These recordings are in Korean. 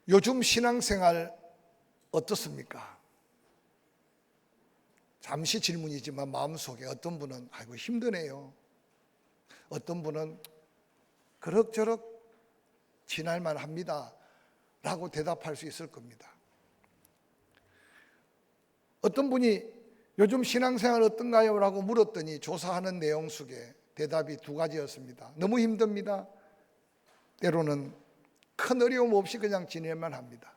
요즘 신앙생활 어떻습니까? 잠시 질문이지만 마음속에 어떤 분은 아이고 힘드네요, 어떤 분은 그럭저럭 지날만 합니다 라고 대답할 수 있을 겁니다. 어떤 분이 요즘 신앙생활 어떤가요? 라고 물었더니 조사하는 내용 속에 대답이 두 가지였습니다. 너무 힘듭니다. 때로는 큰 어려움 없이 그냥 지낼만 합니다.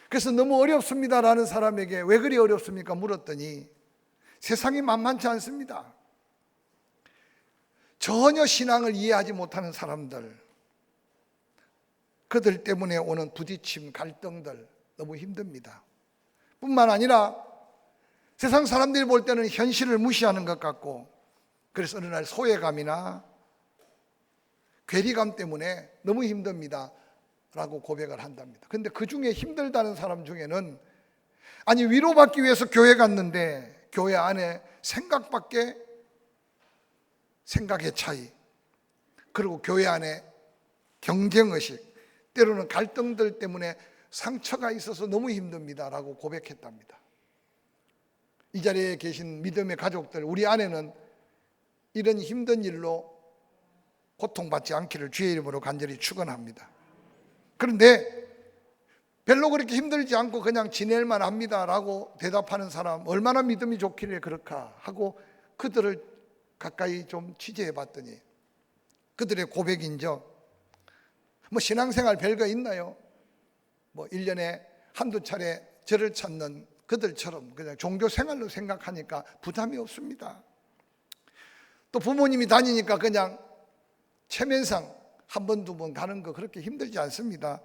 그래서 너무 어렵습니다 라는 사람에게 왜 그리 어렵습니까? 물었더니 세상이 만만치 않습니다. 전혀 신앙을 이해하지 못하는 사람들, 그들 때문에 오는 부딪힘, 갈등들 너무 힘듭니다. 뿐만 아니라 세상 사람들이 볼 때는 현실을 무시하는 것 같고, 그래서 어느 날 소외감이나 괴리감 때문에 너무 힘듭니다 라고 고백을 한답니다. 그런데 그 중에 힘들다는 사람 중에는 아니 위로받기 위해서 교회 갔는데 교회 안에 생각의 차이, 그리고 교회 안에 경쟁의식, 때로는 갈등들 때문에 상처가 있어서 너무 힘듭니다 라고 고백했답니다. 이 자리에 계신 믿음의 가족들, 우리 안에는 이런 힘든 일로 고통받지 않기를 주의 이름으로 간절히 축원합니다. 그런데 별로 그렇게 힘들지 않고 그냥 지낼만 합니다 라고 대답하는 사람 얼마나 믿음이 좋기를 그럴까 하고 그들을 가까이 좀 취재해 봤더니 그들의 고백인죠. 뭐 신앙생활 별거 있나요? 뭐 1년에 한두 차례 절을 찾는 그들처럼 그냥 종교생활로 생각하니까 부담이 없습니다. 또 부모님이 다니니까 그냥 체면상 한 번, 두 번 가는 거 그렇게 힘들지 않습니다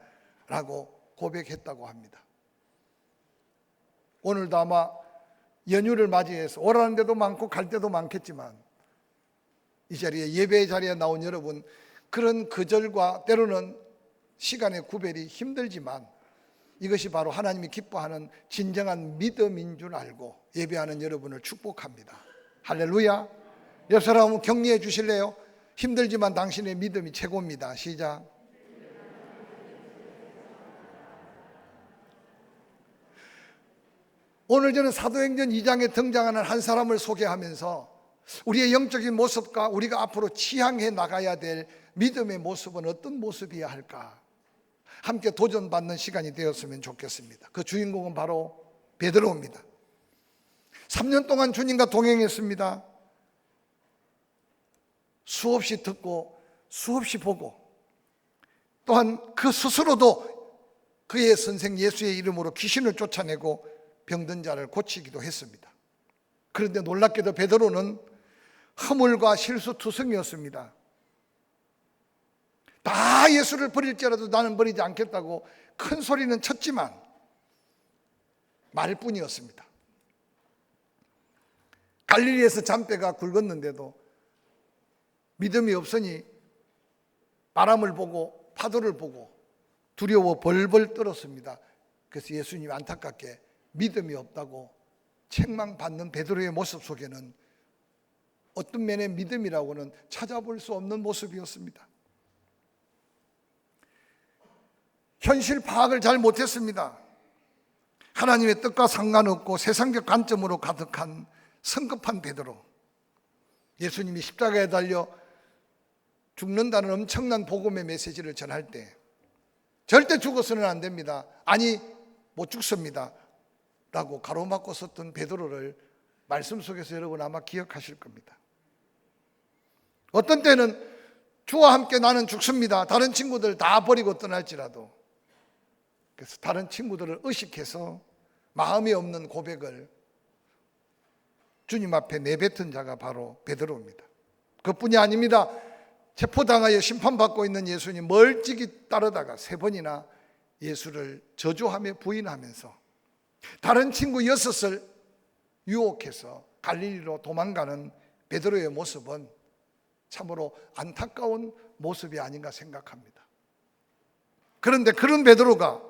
라고 고백했다고 합니다. 오늘도 아마 연휴를 맞이해서 오라는 데도 많고 갈 데도 많겠지만 이 자리에 예배 자리에 나온 여러분, 그런 거절과 때로는 시간의 구별이 힘들지만 이것이 바로 하나님이 기뻐하는 진정한 믿음인 줄 알고 예배하는 여러분을 축복합니다. 할렐루야. 옆 사람은 격려해 주실래요? 힘들지만 당신의 믿음이 최고입니다. 시작. 오늘 저는 사도행전 2장에 등장하는 한 사람을 소개하면서 우리의 영적인 모습과 우리가 앞으로 지향해 나가야 될 믿음의 모습은 어떤 모습이어야 할까 함께 도전받는 시간이 되었으면 좋겠습니다. 그 주인공은 바로 베드로입니다. 3년 동안 주님과 동행했습니다. 수없이 듣고 수없이 보고 또한 그 스스로도 그의 선생 예수의 이름으로 귀신을 쫓아내고 병든 자를 고치기도 했습니다. 그런데 놀랍게도 베드로는 허물과 실수투성이었습니다. 다 예수를 버릴지라도 나는 버리지 않겠다고 큰 소리는 쳤지만 말뿐이었습니다. 갈릴리에서 잔배가 굵었는데도 믿음이 없으니 바람을 보고 파도를 보고 두려워 벌벌 떨었습니다. 그래서 예수님이 안타깝게 믿음이 없다고 책망받는 베드로의 모습 속에는 어떤 면의 믿음이라고는 찾아볼 수 없는 모습이었습니다. 현실 파악을 잘 못했습니다. 하나님의 뜻과 상관없고 세상적 관점으로 가득한 성급한 베드로. 예수님이 십자가에 달려 죽는다는 엄청난 복음의 메시지를 전할 때 절대 죽어서는 안 됩니다. 아니 못 죽습니다 라고 가로막고 섰던 베드로를 말씀 속에서 여러분 아마 기억하실 겁니다. 어떤 때는 주와 함께 나는 죽습니다, 다른 친구들 다 버리고 떠날지라도, 그래서 다른 친구들을 의식해서 마음이 없는 고백을 주님 앞에 내뱉은 자가 바로 베드로입니다. 그뿐이 아닙니다. 체포당하여 심판받고 있는 예수님 멀찍이 따르다가 3번이나 예수를 저주하며 부인하면서 다른 친구 6을 유혹해서 갈릴리로 도망가는 베드로의 모습은 참으로 안타까운 모습이 아닌가 생각합니다. 그런데 그런 베드로가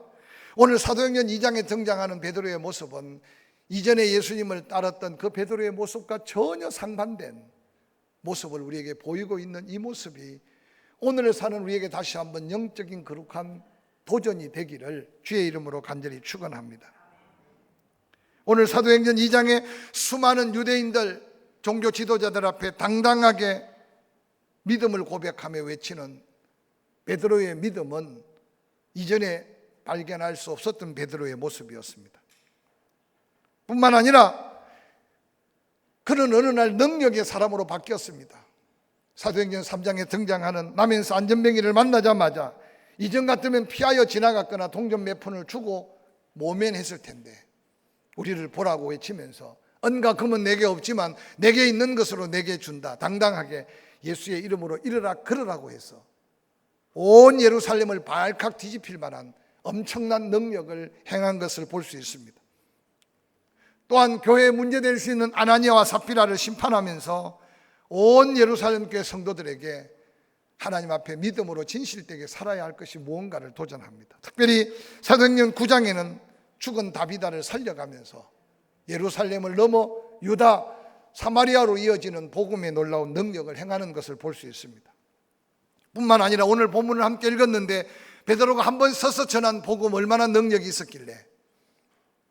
오늘 사도행전 2장에 등장하는 베드로의 모습은 이전에 예수님을 따랐던 그 베드로의 모습과 전혀 상반된 모습을 우리에게 보이고 있는 이 모습이 오늘을 사는 우리에게 다시 한번 영적인 거룩한 도전이 되기를 주의 이름으로 간절히 축원합니다. 오늘 사도행전 2장에 수많은 유대인들, 종교 지도자들 앞에 당당하게 믿음을 고백하며 외치는 베드로의 믿음은 이전에 발견할 수 없었던 베드로의 모습이었습니다. 뿐만 아니라 그는 어느 날 능력의 사람으로 바뀌었습니다. 사도행전 3장에 등장하는 나면서 안전뱅이를 만나자마자 이전 같으면 피하여 지나갔거나 동전 몇 푼을 주고 모면했을 텐데 우리를 보라고 외치면서 은과 금은 내게 없지만 내게 있는 것으로 내게 준다. 당당하게 예수의 이름으로 이르라 그러라고 해서 온 예루살렘을 발칵 뒤집힐 만한 엄청난 능력을 행한 것을 볼 수 있습니다. 또한 교회에 문제될 수 있는 아나니아와 삽비라를 심판하면서 온 예루살렘 교회 성도들에게 하나님 앞에 믿음으로 진실되게 살아야 할 것이 무언가를 도전합니다. 특별히 사도행전 9장에는 죽은 다비다를 살려가면서 예루살렘을 넘어 유다, 사마리아로 이어지는 복음의 놀라운 능력을 행하는 것을 볼 수 있습니다. 뿐만 아니라 오늘 본문을 함께 읽었는데 베드로가 한번 서서 전한 복음 얼마나 능력이 있었길래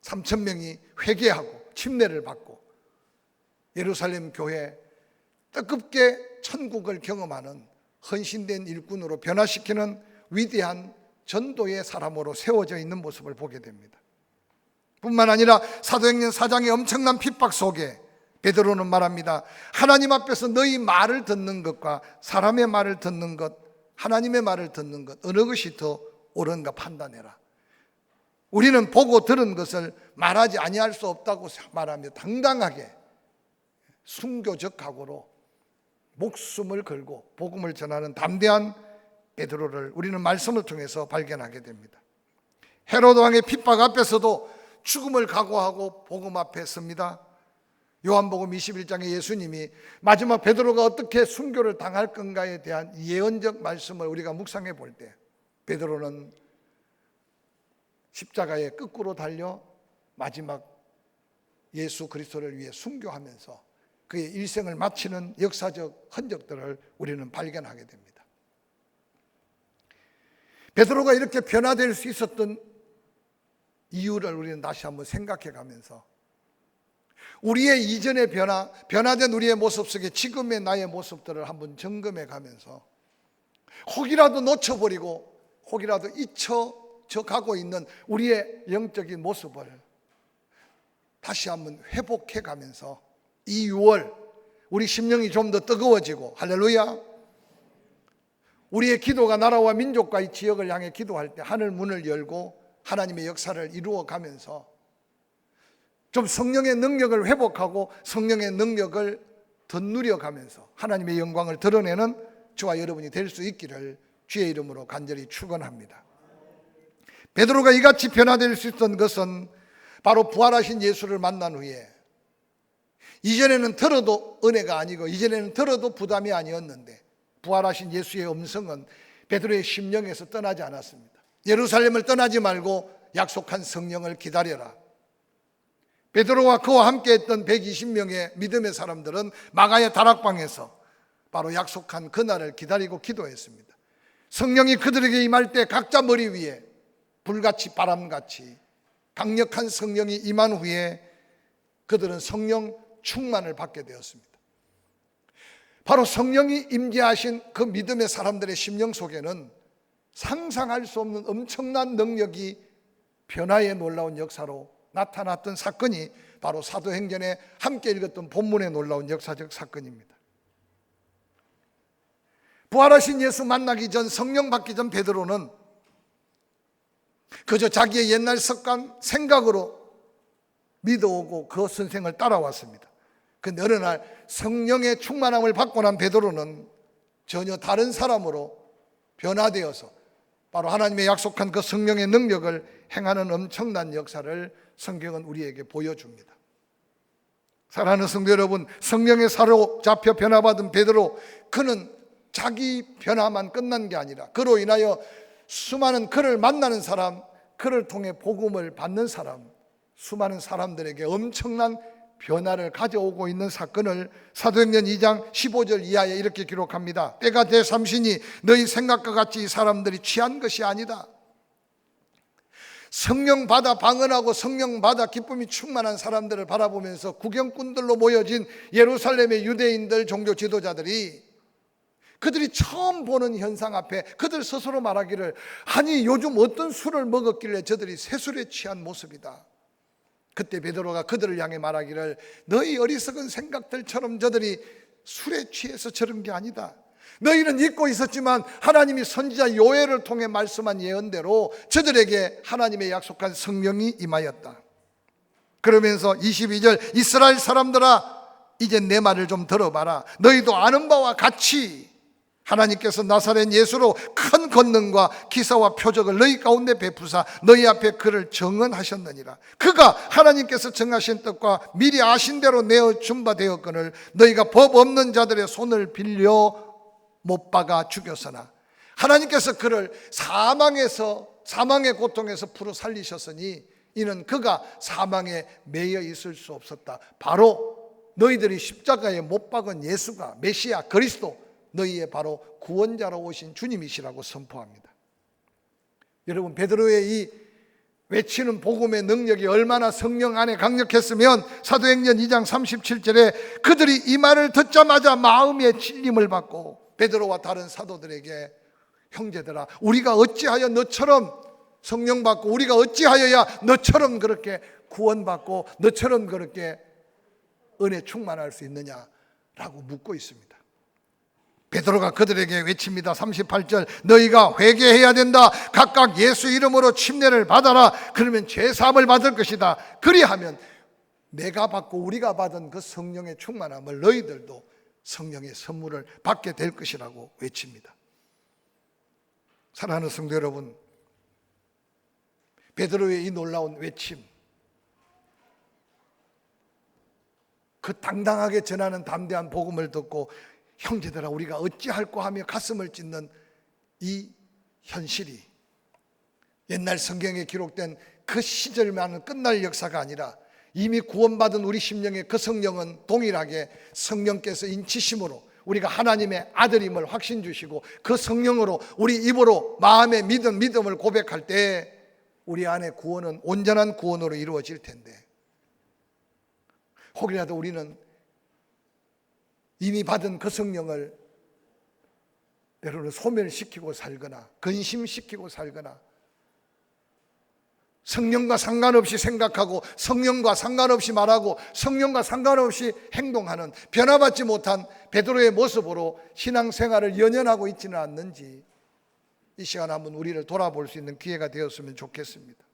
3,000명이 회개하고 침례를 받고 예루살렘 교회 뜨겁게 천국을 경험하는 헌신된 일꾼으로 변화시키는 위대한 전도의 사람으로 세워져 있는 모습을 보게 됩니다. 뿐만 아니라 사도행전 4장의 엄청난 핍박 속에 베드로는 말합니다. 하나님 앞에서 너희 말을 듣는 것과 사람의 말을 듣는 것, 하나님의 말을 듣는 것 어느 것이 더 옳은가 판단해라. 우리는 보고 들은 것을 말하지 아니할 수 없다고 말하며 당당하게 순교적 각오로 목숨을 걸고 복음을 전하는 담대한 베드로를 우리는 말씀을 통해서 발견하게 됩니다. 헤로드 왕의 핍박 앞에서도 죽음을 각오하고 복음 앞에 섭니다. 요한복음 21장에 예수님이 마지막 베드로가 어떻게 순교를 당할 건가에 대한 예언적 말씀을 우리가 묵상해 볼 때 베드로는 십자가에 거꾸로 달려 마지막 예수 그리스도를 위해 순교하면서 그의 일생을 마치는 역사적 흔적들을 우리는 발견하게 됩니다. 베드로가 이렇게 변화될 수 있었던 이유를 우리는 다시 한번 생각해 가면서 우리의 이전의 변화된 우리의 모습 속에 지금의 나의 모습들을 한번 점검해 가면서 혹이라도 놓쳐버리고 혹이라도 잊혀져 가고 있는 우리의 영적인 모습을 다시 한번 회복해 가면서 이 6월 우리 심령이 좀 더 뜨거워지고 할렐루야, 우리의 기도가 나라와 민족과 이 지역을 향해 기도할 때 하늘 문을 열고 하나님의 역사를 이루어 가면서 좀 성령의 능력을 회복하고 성령의 능력을 더 누려가면서 하나님의 영광을 드러내는 저와 여러분이 될 수 있기를 주의 이름으로 간절히 축원합니다. 베드로가 이같이 변화될 수 있던 것은 바로 부활하신 예수를 만난 후에 이전에는 들어도 은혜가 아니고 이전에는 들어도 부담이 아니었는데 부활하신 예수의 음성은 베드로의 심령에서 떠나지 않았습니다. 예루살렘을 떠나지 말고 약속한 성령을 기다려라. 베드로와 그와 함께 했던 120명의 믿음의 사람들은 마가의 다락방에서 바로 약속한 그날을 기다리고 기도했습니다. 성령이 그들에게 임할 때 각자 머리 위에 불같이 바람같이 강력한 성령이 임한 후에 그들은 성령 충만을 받게 되었습니다. 바로 성령이 임재하신 그 믿음의 사람들의 심령 속에는 상상할 수 없는 엄청난 능력이 변화의 놀라운 역사로 나타났던 사건이 바로 사도행전에 함께 읽었던 본문의 놀라운 역사적 사건입니다. 부활하신 예수 만나기 전, 성령 받기 전 베드로는 그저 자기의 옛날 습관, 생각으로 믿어오고 그 선생을 따라왔습니다. 그런데 어느 날 성령의 충만함을 받고 난 베드로는 전혀 다른 사람으로 변화되어서 바로 하나님의 약속한 그 성령의 능력을 행하는 엄청난 역사를 성경은 우리에게 보여줍니다. 사랑하는 성도 여러분, 성령의 사로잡혀 변화받은 베드로, 그는 자기 변화만 끝난 게 아니라 그로 인하여 수많은 그를 만나는 사람, 그를 통해 복음을 받는 사람, 수많은 사람들에게 엄청난 변화를 가져오고 있는 사건을 사도행전 2장 15절 이하에 이렇게 기록합니다. 때가 되삼시니 너희 생각과 같이 이 사람들이 취한 것이 아니다. 성령 받아 방언하고 성령 받아 기쁨이 충만한 사람들을 바라보면서 구경꾼들로 모여진 예루살렘의 유대인들, 종교 지도자들이 그들이 처음 보는 현상 앞에 그들 스스로 말하기를, 아니 요즘 어떤 술을 먹었길래 저들이 새술에 취한 모습이다. 그때 베드로가 그들을 향해 말하기를, 너희 어리석은 생각들처럼 저들이 술에 취해서 저런 게 아니다. 너희는 잊고 있었지만 하나님이 선지자 요엘을 통해 말씀한 예언대로 저들에게 하나님의 약속한 성령이 임하였다. 그러면서 22절, 이스라엘 사람들아 이제 내 말을 좀 들어봐라. 너희도 아는 바와 같이 하나님께서 나사렛 예수로 큰 권능과 기사와 표적을 너희 가운데 베푸사 너희 앞에 그를 정언하셨느니라. 그가 하나님께서 정하신 뜻과 미리 아신 대로 내어준 바 되었거늘 너희가 법 없는 자들의 손을 빌려 못 박아 죽였으나 하나님께서 그를 사망의 고통에서 풀어 살리셨으니 이는 그가 사망에 매여 있을 수 없었다. 바로 너희들이 십자가에 못 박은 예수가 메시아 그리스도, 너희의 바로 구원자로 오신 주님이시라고 선포합니다. 여러분, 베드로의 이 외치는 복음의 능력이 얼마나 성령 안에 강력했으면 사도행전 2장 37절에 그들이 이 말을 듣자마자 마음의 찔림을 받고 베드로와 다른 사도들에게, 형제들아 우리가 어찌하여 너처럼 성령 받고 우리가 어찌하여야 너처럼 그렇게 구원받고 너처럼 그렇게 은혜 충만할 수 있느냐라고 묻고 있습니다. 베드로가 그들에게 외칩니다. 38절, 너희가 회개해야 된다. 각각 예수 이름으로 침례를 받아라. 그러면 죄사함을 받을 것이다. 그리하면 내가 받고 우리가 받은 그 성령의 충만함을 너희들도 성령의 선물을 받게 될 것이라고 외칩니다. 사랑하는 성도 여러분, 베드로의 이 놀라운 외침, 그 당당하게 전하는 담대한 복음을 듣고 형제들아 우리가 어찌할꼬 하며 가슴을 찢는 이 현실이 옛날 성경에 기록된 그 시절만은 끝날 역사가 아니라 이미 구원받은 우리 심령의 그 성령은 동일하게 성령께서 인치심으로 우리가 하나님의 아들임을 확신 주시고 그 성령으로 우리 입으로 마음의 믿음을 고백할 때 우리 안에 구원은 온전한 구원으로 이루어질 텐데, 혹이라도 우리는 이미 받은 그 성령을 때로는 소멸시키고 살거나 근심시키고 살거나 성령과 상관없이 생각하고 성령과 상관없이 말하고 성령과 상관없이 행동하는 변화받지 못한 베드로의 모습으로 신앙생활을 연연하고 있지는 않는지 이 시간 한번 우리를 돌아볼 수 있는 기회가 되었으면 좋겠습니다.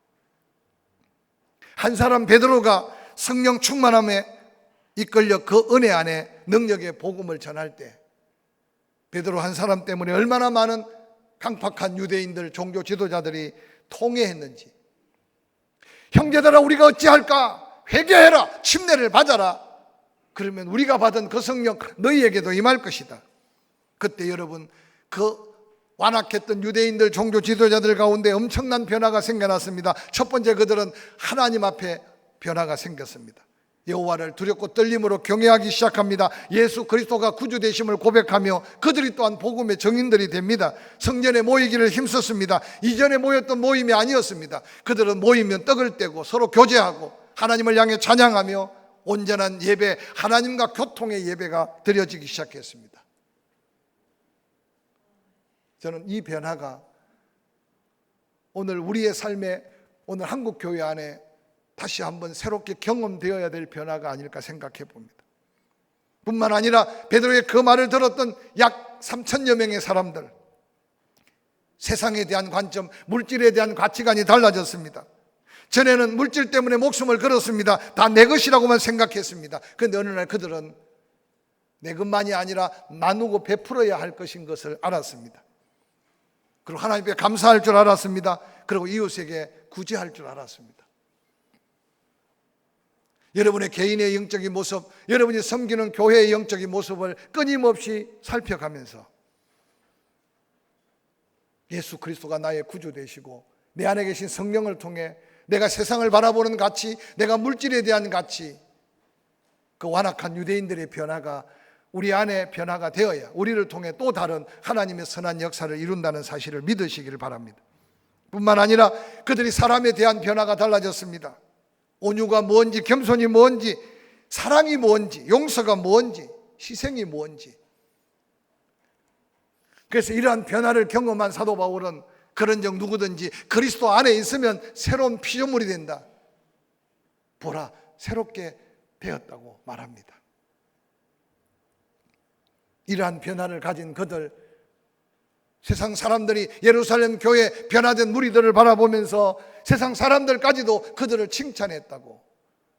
한 사람 베드로가 성령 충만함에 이끌려 그 은혜 안에 능력의 복음을 전할 때 베드로 한 사람 때문에 얼마나 많은 강팍한 유대인들, 종교 지도자들이 통회했는지, 형제들아 우리가 어찌할까? 회개해라, 침례를 받아라. 그러면 우리가 받은 그 성령 너희에게도 임할 것이다. 그때 여러분, 그 완악했던 유대인들, 종교 지도자들 가운데 엄청난 변화가 생겨났습니다. 첫 번째, 그들은 하나님 앞에 변화가 생겼습니다. 여호와를 두렵고 떨림으로 경외하기 시작합니다. 예수 그리스도가 구주 되심을 고백하며 그들이 또한 복음의 증인들이 됩니다. 성전에 모이기를 힘썼습니다. 이전에 모였던 모임이 아니었습니다. 그들은 모이면 떡을 떼고 서로 교제하고 하나님을 향해 찬양하며 온전한 예배, 하나님과 교통의 예배가 드려지기 시작했습니다. 저는 이 변화가 오늘 우리의 삶에, 오늘 한국교회 안에 다시 한번 새롭게 경험되어야 될 변화가 아닐까 생각해 봅니다. 뿐만 아니라 베드로의 그 말을 들었던 약 3,000여 명의 사람들, 세상에 대한 관점, 물질에 대한 가치관이 달라졌습니다. 전에는 물질 때문에 목숨을 걸었습니다. 다 내 것이라고만 생각했습니다. 그런데 어느 날 그들은 내 것만이 아니라 나누고 베풀어야 할 것인 것을 알았습니다. 그리고 하나님께 감사할 줄 알았습니다. 그리고 이웃에게 구제할 줄 알았습니다. 여러분의 개인의 영적인 모습, 여러분이 섬기는 교회의 영적인 모습을 끊임없이 살펴가면서 예수 그리스도가 나의 구주 되시고 내 안에 계신 성령을 통해 내가 세상을 바라보는 가치, 내가 물질에 대한 가치, 그 완악한 유대인들의 변화가 우리 안에 변화가 되어야 우리를 통해 또 다른 하나님의 선한 역사를 이룬다는 사실을 믿으시기를 바랍니다. 뿐만 아니라 그들이 사람에 대한 변화가 달라졌습니다. 온유가 뭔지, 겸손이 뭔지, 사랑이 뭔지, 용서가 뭔지, 희생이 뭔지. 그래서 이러한 변화를 경험한 사도 바울은 그런즉 누구든지 그리스도 안에 있으면 새로운 피조물이 된다. 보라, 새롭게 되었다고 말합니다. 이러한 변화를 가진 그들, 세상 사람들이 예루살렘 교회 변화된 무리들을 바라보면서 세상 사람들까지도 그들을 칭찬했다고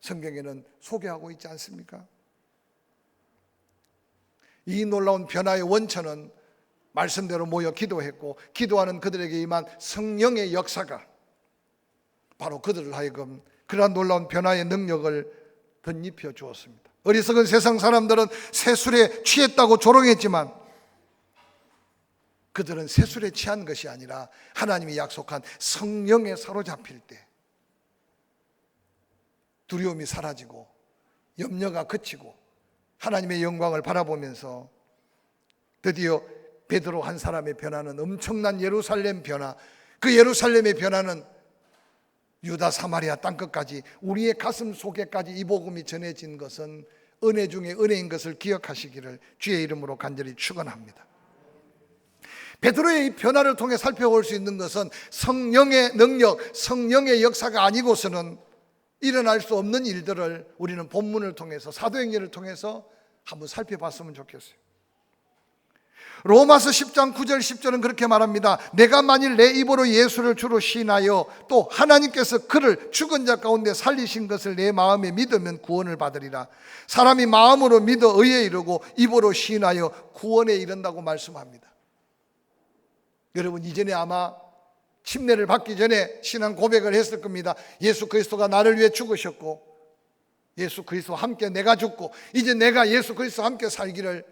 성경에는 소개하고 있지 않습니까? 이 놀라운 변화의 원천은 말씀대로 모여 기도했고 기도하는 그들에게 임한 성령의 역사가 바로 그들을 하여금 그러한 놀라운 변화의 능력을 덧입혀 주었습니다. 어리석은 세상 사람들은 세술에 취했다고 조롱했지만 그들은 세술에 취한 것이 아니라 하나님이 약속한 성령에 사로잡힐 때 두려움이 사라지고 염려가 그치고 하나님의 영광을 바라보면서 드디어 베드로 한 사람의 변화는 엄청난 예루살렘 변화, 그 예루살렘의 변화는 유다 사마리아 땅끝까지 우리의 가슴 속에까지 이 복음이 전해진 것은 은혜 중에 은혜인 것을 기억하시기를 주의 이름으로 간절히 축원합니다. 베드로의 이 변화를 통해 살펴볼 수 있는 것은 성령의 능력, 성령의 역사가 아니고서는 일어날 수 없는 일들을 우리는 본문을 통해서 사도행전을 통해서 한번 살펴봤으면 좋겠어요. 로마서 10장 9절 10절은 그렇게 말합니다. 내가 만일 내 입으로 예수를 주로 시인하여 또 하나님께서 그를 죽은 자 가운데 살리신 것을 내 마음에 믿으면 구원을 받으리라. 사람이 마음으로 믿어 의에 이르고 입으로 시인하여 구원에 이른다고 말씀합니다. 여러분 이전에 아마 침례를 받기 전에 신앙 고백을 했을 겁니다. 예수 그리스도가 나를 위해 죽으셨고 예수 그리스도와 함께 내가 죽고 이제 내가 예수 그리스도와 함께 살기를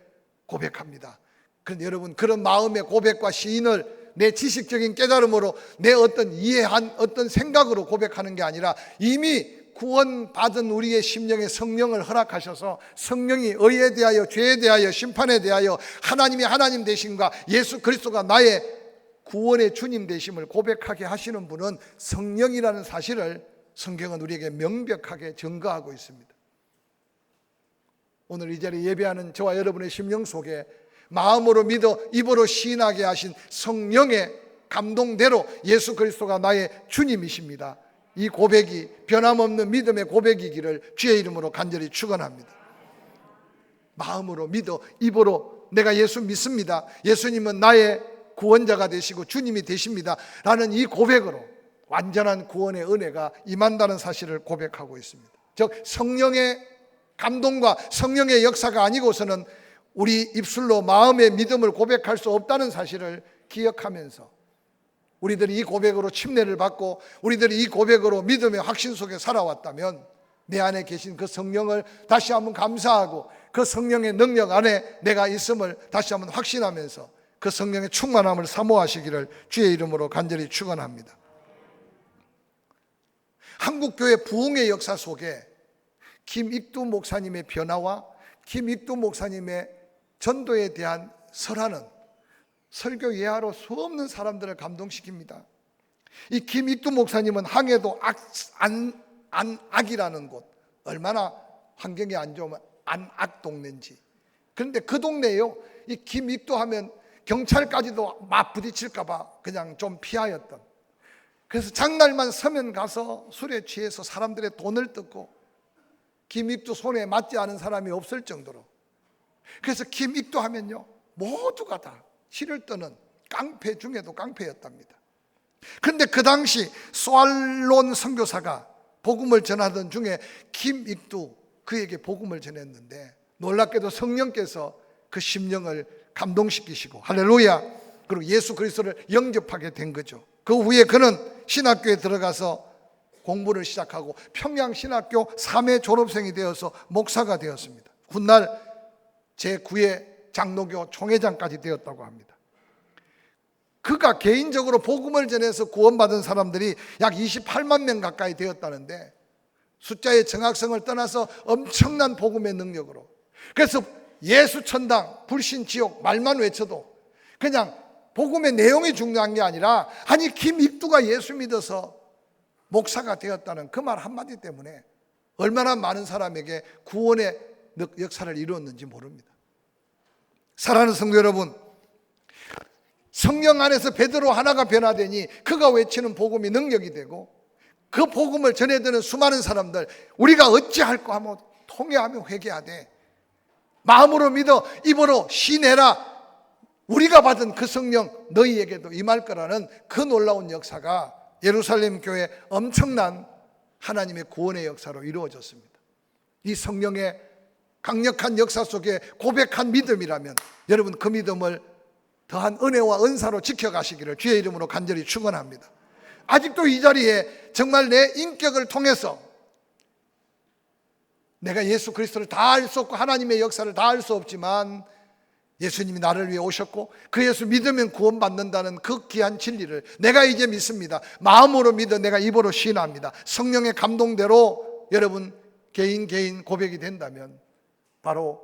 고백합니다. 그런데 여러분 그런 마음의 고백과 시인을 내 지식적인 깨달음으로 내 어떤 이해한 어떤 생각으로 고백하는 게 아니라 이미 구원받은 우리의 심령에 성령을 허락하셔서 성령이 의에 대하여 죄에 대하여 심판에 대하여 하나님이 하나님 되심과 예수 그리스도가 나의 구원의 주님 되심을 고백하게 하시는 분은 성령이라는 사실을 성경은 우리에게 명백하게 증거하고 있습니다. 오늘 이 자리에 예배하는 저와 여러분의 심령 속에 마음으로 믿어 입으로 시인하게 하신 성령의 감동대로 예수 그리스도가 나의 주님이십니다. 이 고백이 변함없는 믿음의 고백이기를 주의 이름으로 간절히 축원합니다. 마음으로 믿어 입으로 내가 예수 믿습니다. 예수님은 나의 구원자가 되시고 주님이 되십니다. 라는 이 고백으로 완전한 구원의 은혜가 임한다는 사실을 고백하고 있습니다. 즉 성령의 감동과 성령의 역사가 아니고서는 우리 입술로 마음의 믿음을 고백할 수 없다는 사실을 기억하면서 우리들이 이 고백으로 침례를 받고 우리들이 이 고백으로 믿음의 확신 속에 살아왔다면 내 안에 계신 그 성령을 다시 한번 감사하고 그 성령의 능력 안에 내가 있음을 다시 한번 확신하면서 그 성령의 충만함을 사모하시기를 주의 이름으로 간절히 축원합니다. 한국교회 부흥의 역사 속에 김익두 목사님의 변화와 김익두 목사님의 전도에 대한 설화는 설교 예하로 수없는 사람들을 감동시킵니다. 이 김익두 목사님은 항해도 안악이라는 곳, 얼마나 환경이 안 좋으면 안악 동네인지. 그런데 그 동네에요, 이 김익두 하면 경찰까지도 막 부딪힐까봐 그냥 좀 피하였던, 그래서 장날만 서면 가서 술에 취해서 사람들의 돈을 뜯고 김익두 손에 맞지 않은 사람이 없을 정도로, 그래서 김익두 하면요 모두가 다 실을 떠는 깡패 중에도 깡패였답니다. 그런데 그 당시 소알론 선교사가 복음을 전하던 중에 김익두 그에게 복음을 전했는데 놀랍게도 성령께서 그 심령을 감동시키시고 할렐루야, 그리고 예수 그리스도를 영접하게 된 거죠. 그 후에 그는 신학교에 들어가서 공부를 시작하고 평양신학교 3회 졸업생이 되어서 목사가 되었습니다. 훗날 제9회 장로교 총회장까지 되었다고 합니다. 그가 개인적으로 복음을 전해서 구원받은 사람들이 약 28만 명 가까이 되었다는데 숫자의 정확성을 떠나서 엄청난 복음의 능력으로, 그래서 예수 천당, 불신 지옥 말만 외쳐도 그냥 복음의 내용이 중요한 게 아니라, 아니 김익두가 예수 믿어서 목사가 되었다는 그 말 한마디 때문에 얼마나 많은 사람에게 구원의 역사를 이루었는지 모릅니다. 사랑하는 성도 여러분, 성령 안에서 베드로 하나가 변화되니 그가 외치는 복음이 능력이 되고, 그 복음을 전해드는 수많은 사람들, 우리가 어찌할꼬 하면 통회하며 회개하되 마음으로 믿어 입으로 시내라, 우리가 받은 그 성령 너희에게도 임할 거라는 그 놀라운 역사가 예루살렘 교회 엄청난 하나님의 구원의 역사로 이루어졌습니다. 이 성령의 강력한 역사 속에 고백한 믿음이라면 여러분, 그 믿음을 더한 은혜와 은사로 지켜가시기를 주의 이름으로 간절히 축원합니다. 아직도 이 자리에 정말 내 인격을 통해서 내가 예수 그리스도를 다 알 수 없고 하나님의 역사를 다 알 수 없지만 예수님이 나를 위해 오셨고 그 예수 믿으면 구원받는다는 그 귀한 진리를 내가 이제 믿습니다. 마음으로 믿어 내가 입으로 시인합니다. 성령의 감동대로 여러분 개인 고백이 된다면 바로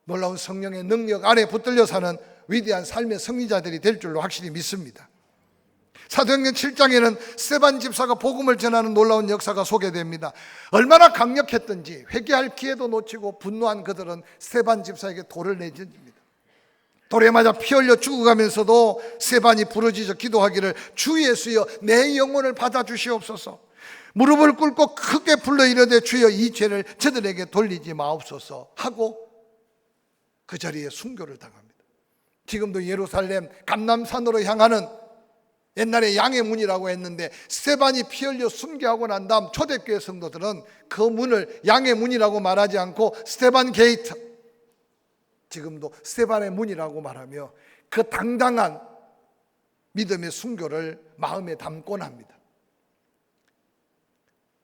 놀라운 성령의 능력 아래 붙들려 사는 위대한 삶의 승리자들이 될 줄로 확실히 믿습니다. 사도행전 7장에는 스데반 집사가 복음을 전하는 놀라운 역사가 소개됩니다. 얼마나 강력했던지 회개할 기회도 놓치고 분노한 그들은 스데반 집사에게 돌을 내던집니다. 돌에 맞아 피 흘려 죽어가면서도 스데반이 부르짖어 기도하기를 주 예수여 내 영혼을 받아주시옵소서, 무릎을 꿇고 크게 불러 이르되 주여 이 죄를 저들에게 돌리지 마옵소서 하고 그 자리에 순교를 당합니다. 지금도 예루살렘 감람산으로 향하는, 옛날에 양의 문이라고 했는데 스데반이 피 흘려 순교하고 난 다음 초대교회 성도들은 그 문을 양의 문이라고 말하지 않고 스데반 게이트, 지금도 스데반의 문이라고 말하며 그 당당한 믿음의 순교를 마음에 담곤 합니다.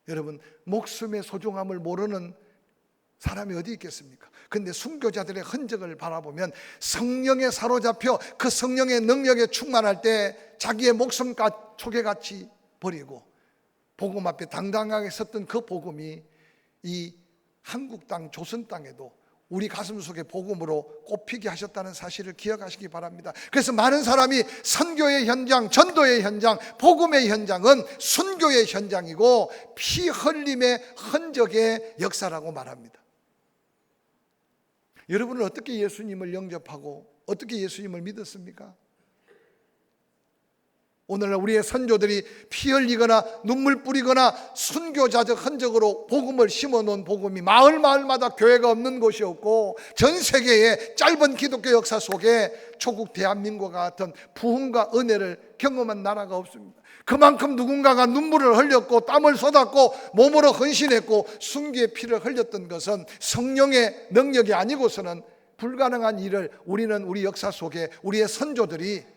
여러분, 목숨의 소중함을 모르는 사람이 어디 있겠습니까? 근데 순교자들의 흔적을 바라보면 성령에 사로잡혀 그 성령의 능력에 충만할 때 자기의 목숨 초계같이 버리고 복음 앞에 당당하게 섰던 그 복음이 이 한국 땅 조선 땅에도 우리 가슴 속에 복음으로 꼽히게 하셨다는 사실을 기억하시기 바랍니다. 그래서 많은 사람이 선교의 현장, 전도의 현장, 복음의 현장은 순교의 현장이고 피 흘림의 흔적의 역사라고 말합니다. 여러분은 어떻게 예수님을 영접하고 어떻게 예수님을 믿었습니까? 오늘날 우리의 선조들이 피 흘리거나 눈물 뿌리거나 순교자적 흔적으로 복음을 심어놓은 복음이 마을마다 교회가 없는 곳이 없고 전 세계의 짧은 기독교 역사 속에 초국 대한민국과 같은 부흥과 은혜를 경험한 나라가 없습니다. 그만큼 누군가가 눈물을 흘렸고 땀을 쏟았고 몸으로 헌신했고 순교의 피를 흘렸던 것은 성령의 능력이 아니고서는 불가능한 일을 우리는 우리 역사 속에 우리의 선조들이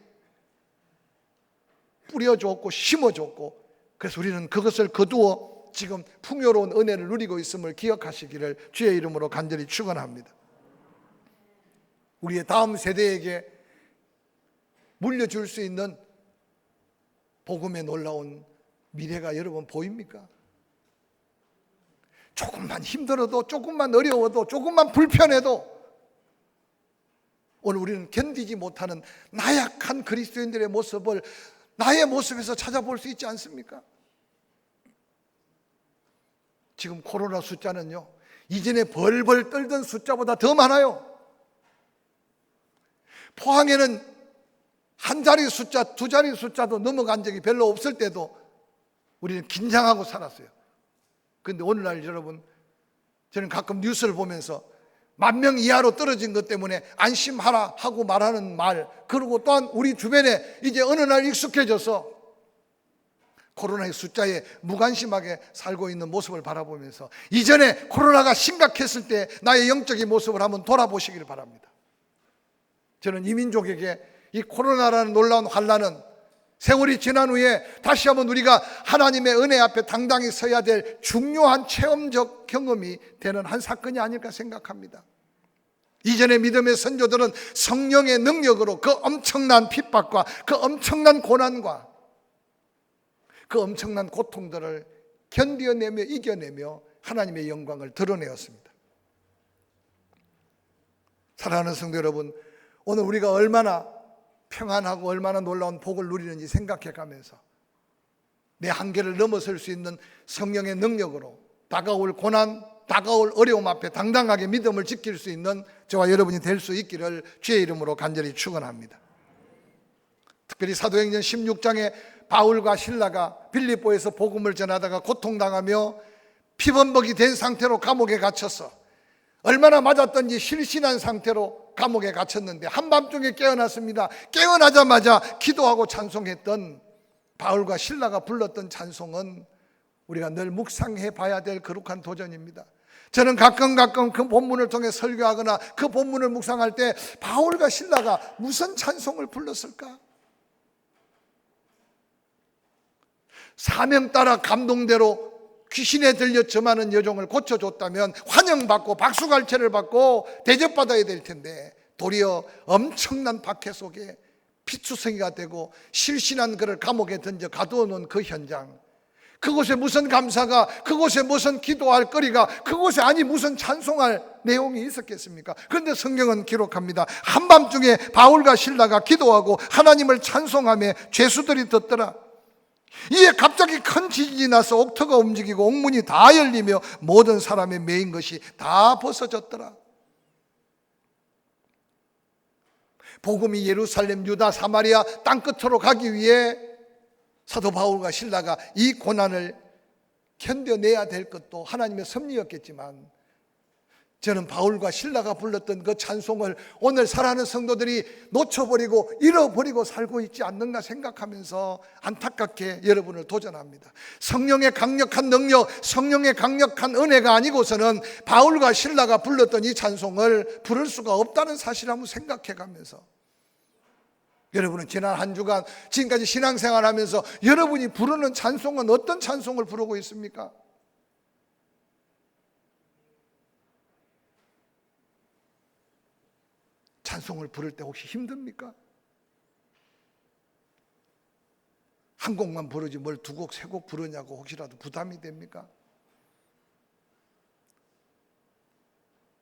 뿌려줬고 심어줬고, 그래서 우리는 그것을 거두어 지금 풍요로운 은혜를 누리고 있음을 기억하시기를 주의 이름으로 간절히 축원합니다. 우리의 다음 세대에게 물려줄 수 있는 복음의 놀라운 미래가 여러분 보입니까? 조금만 힘들어도, 조금만 어려워도, 조금만 불편해도 오늘 우리는 견디지 못하는 나약한 그리스도인들의 모습을 나의 모습에서 찾아볼 수 있지 않습니까? 지금 코로나 숫자는요, 이전에 벌벌 떨던 숫자보다 더 많아요. 포항에는 한 자리 숫자, 두 자리 숫자도 넘어간 적이 별로 없을 때도 우리는 긴장하고 살았어요. 그런데 오늘날 여러분, 저는 가끔 뉴스를 보면서 10,000명 이하로 떨어진 것 때문에 안심하라 하고 말하는 말, 그리고 또한 우리 주변에 이제 어느 날 익숙해져서 코로나의 숫자에 무관심하게 살고 있는 모습을 바라보면서 이전에 코로나가 심각했을 때 나의 영적인 모습을 한번 돌아보시기를 바랍니다. 저는 이 민족에게 이 코로나라는 놀라운 환난은 세월이 지난 후에 다시 한번 우리가 하나님의 은혜 앞에 당당히 서야 될 중요한 체험적 경험이 되는 한 사건이 아닐까 생각합니다. 이전의 믿음의 선조들은 성령의 능력으로 그 엄청난 핍박과 그 엄청난 고난과 그 엄청난 고통들을 견뎌내며 이겨내며 하나님의 영광을 드러내었습니다. 사랑하는 성도 여러분, 오늘 우리가 얼마나 평안하고 얼마나 놀라운 복을 누리는지 생각해 가면서 내 한계를 넘어설 수 있는 성령의 능력으로 다가올 고난, 다가올 어려움 앞에 당당하게 믿음을 지킬 수 있는 저와 여러분이 될 수 있기를 주의 이름으로 간절히 축원합니다. 특별히 사도행전 16장에 바울과 실라가 빌립보에서 복음을 전하다가 고통당하며 피범벅이 된 상태로 감옥에 갇혀서 얼마나 맞았던지 실신한 상태로 감옥에 갇혔는데 한밤중에 깨어났습니다. 깨어나자마자 기도하고 찬송했던 바울과 실라가 불렀던 찬송은 우리가 늘 묵상해 봐야 될 거룩한 도전입니다. 저는 가끔 그 본문을 통해 설교하거나 그 본문을 묵상할 때 바울과 실라가 무슨 찬송을 불렀을까? 사명 따라 감동대로 귀신에 들려 점하는 여종을 고쳐줬다면 환영받고 박수갈채를 받고 대접받아야 될 텐데 도리어 엄청난 박해 속에 피투성이가 되고 실신한 그를 감옥에 던져 가두어 놓은 그 현장, 그곳에 무슨 감사가, 그곳에 무슨 기도할 거리가, 그곳에 아니 무슨 찬송할 내용이 있었겠습니까? 그런데 성경은 기록합니다. 한밤중에 바울과 실라가 기도하고 하나님을 찬송하며 죄수들이 듣더라. 이에 갑자기 큰 지진이 나서 옥터가 움직이고 옥문이 다 열리며 모든 사람의 매인 것이 다 벗어졌더라. 복음이 예루살렘, 유다, 사마리아 땅끝으로 가기 위해 사도 바울과 실라가 이 고난을 견뎌내야 될 것도 하나님의 섭리였겠지만, 저는 바울과 실라가 불렀던 그 찬송을 오늘 살아가는 성도들이 놓쳐버리고 잃어버리고 살고 있지 않는가 생각하면서 안타깝게 여러분을 도전합니다. 성령의 강력한 능력, 성령의 강력한 은혜가 아니고서는 바울과 실라가 불렀던 이 찬송을 부를 수가 없다는 사실을 한번 생각해가면서, 여러분은 지난 한 주간 지금까지 신앙생활하면서 여러분이 부르는 찬송은 어떤 찬송을 부르고 있습니까? 찬송을 부를 때 혹시 힘듭니까? 한 곡만 부르지 뭘 두 곡, 세 곡 부르냐고 혹시라도 부담이 됩니까?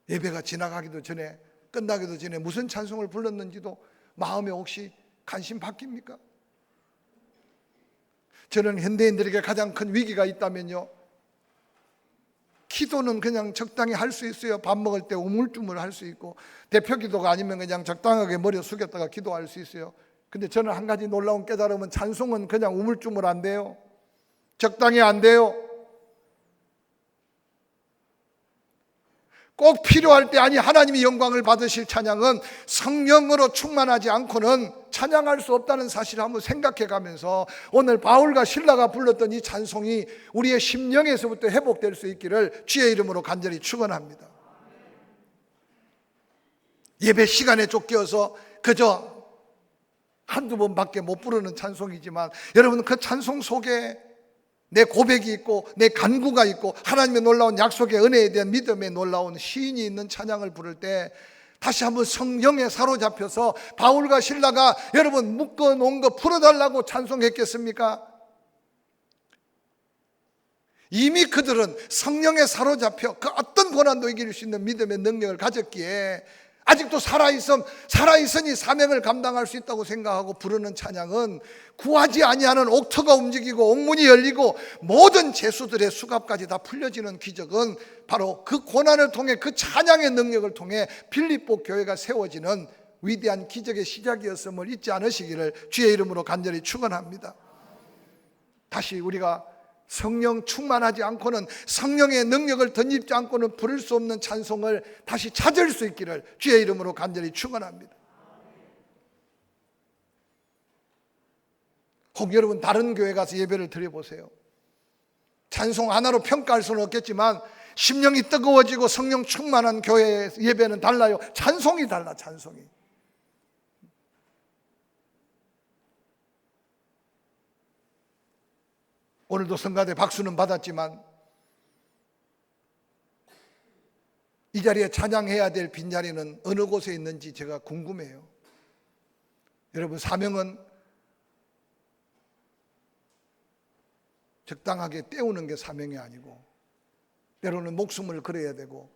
예배가 지나가기도 전에, 끝나기도 전에 무슨 찬송을 불렀는지도 마음에 혹시 관심 바뀝니까? 저는 현대인들에게 가장 큰 위기가 있다면요, 기도는 그냥 적당히 할 수 있어요. 밥 먹을 때 우물쭈물 할 수 있고, 대표 기도가 아니면 그냥 적당하게 머리 숙였다가 기도할 수 있어요. 근데 저는 한 가지 놀라운 깨달음은 찬송은 그냥 우물쭈물 안 돼요. 적당히 안 돼요. 꼭 필요할 때, 아니 하나님이 영광을 받으실 찬양은 성령으로 충만하지 않고는 찬양할 수 없다는 사실을 한번 생각해 가면서 오늘 바울과 실라가 불렀던 이 찬송이 우리의 심령에서부터 회복될 수 있기를 주의 이름으로 간절히 축원합니다. 예배 시간에 쫓겨서 그저 한두 번밖에 못 부르는 찬송이지만, 여러분 그 찬송 속에 내 고백이 있고 내 간구가 있고 하나님의 놀라운 약속의 은혜에 대한 믿음의 놀라운 시인이 있는 찬양을 부를 때 다시 한번 성령에 사로잡혀서 바울과 실라가 여러분 묶어놓은 거 풀어달라고 찬송했겠습니까? 이미 그들은 성령에 사로잡혀 그 어떤 고난도 이길 수 있는 믿음의 능력을 가졌기에 아직도 살아있으니 사명을 감당할 수 있다고 생각하고 부르는 찬양은 구하지 아니하는 옥터가 움직이고 옥문이 열리고 모든 죄수들의 수갑까지 다 풀려지는 기적은 바로 그 고난을 통해, 그 찬양의 능력을 통해 빌립보 교회가 세워지는 위대한 기적의 시작이었음을 잊지 않으시기를 주의 이름으로 간절히 축원합니다. 다시 우리가 성령 충만하지 않고는, 성령의 능력을 덧입지 않고는 부를 수 없는 찬송을 다시 찾을 수 있기를 주의 이름으로 간절히 축원합니다. 혹 여러분 다른 교회 가서 예배를 드려보세요. 찬송 하나로 평가할 수는 없겠지만 심령이 뜨거워지고 성령 충만한 교회 예배는 달라요. 찬송이 달라, 찬송이. 오늘도 성가대 박수는 받았지만 이 자리에 찬양해야 될 빈자리는 어느 곳에 있는지 제가 궁금해요. 여러분, 사명은 적당하게 때우는 게 사명이 아니고 때로는 목숨을 걸어야 되고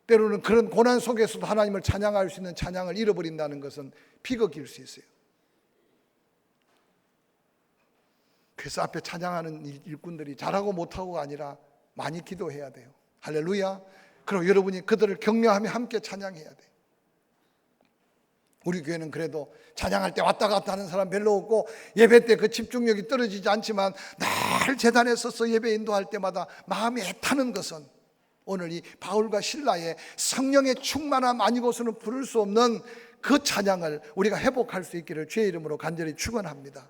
때로는 그런 고난 속에서도 하나님을 찬양할 수 있는 찬양을 잃어버린다는 것은 비극일 수 있어요. 그래서 앞에 찬양하는 일꾼들이 잘하고 못하고가 아니라 많이 기도해야 돼요. 할렐루야. 그리고 여러분이 그들을 격려하며 함께 찬양해야 돼요. 우리 교회는 그래도 찬양할 때 왔다 갔다 하는 사람 별로 없고, 예배 때 그 집중력이 떨어지지 않지만 늘 제단에 서서 예배 인도할 때마다 마음이 애타는 것은 오늘 이 바울과 실라의 성령의 충만함 아니고서는 부를 수 없는 그 찬양을 우리가 회복할 수 있기를 주의 이름으로 간절히 축원합니다.